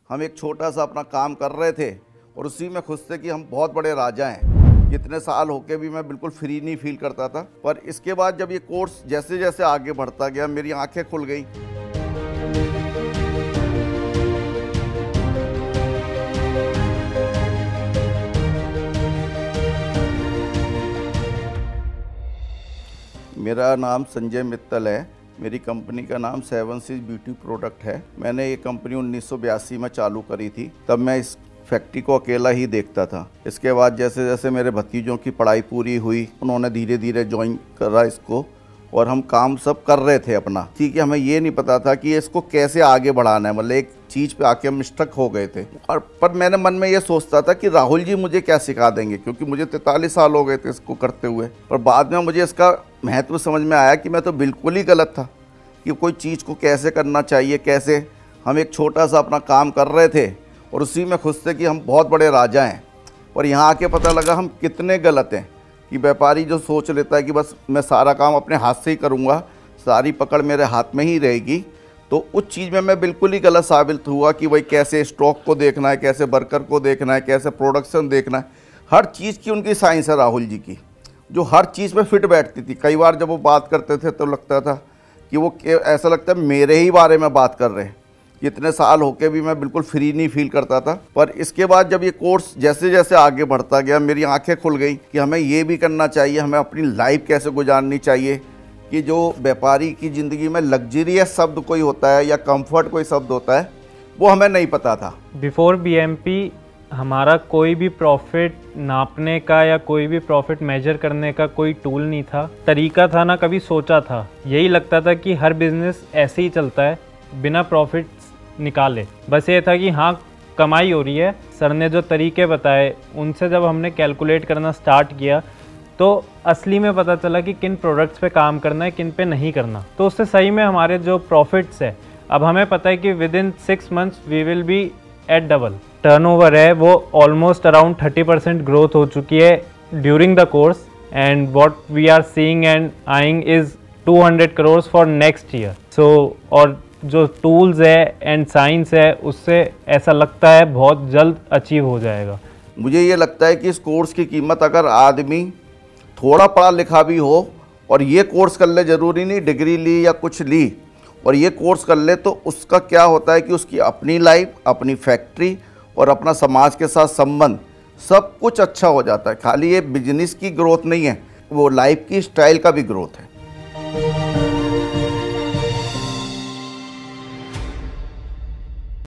हम एक छोटा सा अपना काम कर रहे थे और उसी में खुश थे कि हम बहुत बड़े राजा हैं। इतने साल होके भी मैं बिल्कुल फ्री नहीं फील करता था, पर इसके बाद जब ये कोर्स जैसे जैसे आगे बढ़ता गया मेरी आंखें खुल गई। मेरा नाम संजय मित्तल है। मेरी कंपनी का नाम 7 Seas ब्यूटी प्रोडक्ट है। मैंने ये कंपनी 1982 में चालू करी थी। तब मैं इस फैक्ट्री को अकेला ही देखता था। इसके बाद जैसे जैसे मेरे भतीजों की पढ़ाई पूरी हुई, उन्होंने धीरे धीरे ज्वाइन करा इसको और हम काम सब कर रहे थे अपना। ठीक है, हमें ये नहीं पता था कि इसको कैसे आगे बढ़ाना है। मतलब एक चीज़ पे आके हम स्टक हो गए थे। और पर मैंने मन में ये सोचता था कि राहुल जी मुझे क्या सिखा देंगे, क्योंकि मुझे 43 साल हो गए थे इसको करते हुए। और बाद में मुझे इसका महत्व समझ में आया कि मैं तो बिल्कुल ही गलत था कि कोई चीज़ को कैसे करना चाहिए, कैसे। हम एक छोटा सा अपना काम कर रहे थे और उसी में खुश थे कि हम बहुत बड़े राजा हैं। और यहाँ आके पता लगा हम कितने गलत हैं। कि व्यापारी जो सोच लेता है कि बस मैं सारा काम अपने हाथ से ही करूँगा, सारी पकड़ मेरे हाथ में ही रहेगी, तो उस चीज़ में मैं बिल्कुल ही गलत साबित हुआ कि भाई कैसे स्टॉक को देखना है, कैसे वर्कर को देखना है, कैसे प्रोडक्शन देखना है। हर चीज़ की उनकी साइंस है राहुल जी की, जो हर चीज़ में फिट बैठती थी। कई बार जब वो बात करते थे तो लगता था कि वो ऐसा लगता है मेरे ही बारे में बात कर रहे हैं। इतने साल होके भी मैं बिल्कुल फ्री नहीं फील करता था, पर इसके बाद जब ये कोर्स जैसे जैसे आगे बढ़ता गया मेरी आंखें खुल गई कि हमें ये भी करना चाहिए, हमें अपनी लाइफ कैसे गुजारनी चाहिए। कि जो व्यापारी की ज़िंदगी में लग्जरियस शब्द कोई होता है या कंफर्ट कोई शब्द होता है, वो हमें नहीं पता था। बिफोर BMP हमारा कोई भी प्रॉफिट नापने का या कोई भी प्रॉफिट मेजर करने का कोई टूल नहीं था, तरीका था, ना कभी सोचा था। यही लगता था कि हर बिजनेस ऐसे ही चलता है बिना प्रॉफिट निकाले। बस ये था कि हाँ कमाई हो रही है। सर ने जो तरीके बताए उनसे जब हमने कैलकुलेट करना स्टार्ट किया तो असली में पता चला कि किन प्रोडक्ट्स पे काम करना है, किन पे नहीं करना। तो उससे सही में हमारे जो प्रॉफिट्स है, अब हमें पता है कि within 6 months we will be at double. Turnover है वो ऑलमोस्ट अराउंड 30% ग्रोथ हो चुकी है during the course, and what we are seeing and eyeing is 200 crores for next year. So और जो टूल्स है एंड साइंस है उससे ऐसा लगता है बहुत जल्द अचीव हो जाएगा। मुझे ये लगता है कि इस कोर्स की कीमत, अगर आदमी थोड़ा पढ़ा लिखा भी हो और ये कोर्स कर ले, ज़रूरी नहीं डिग्री ली या कुछ ली, और ये कोर्स कर ले, तो उसका क्या होता है कि उसकी अपनी लाइफ, अपनी फैक्ट्री और अपना समाज के साथ संबंध सब कुछ अच्छा हो जाता है। खाली ये बिजनेस की ग्रोथ नहीं है, वो लाइफ की स्टाइल का भी ग्रोथ है।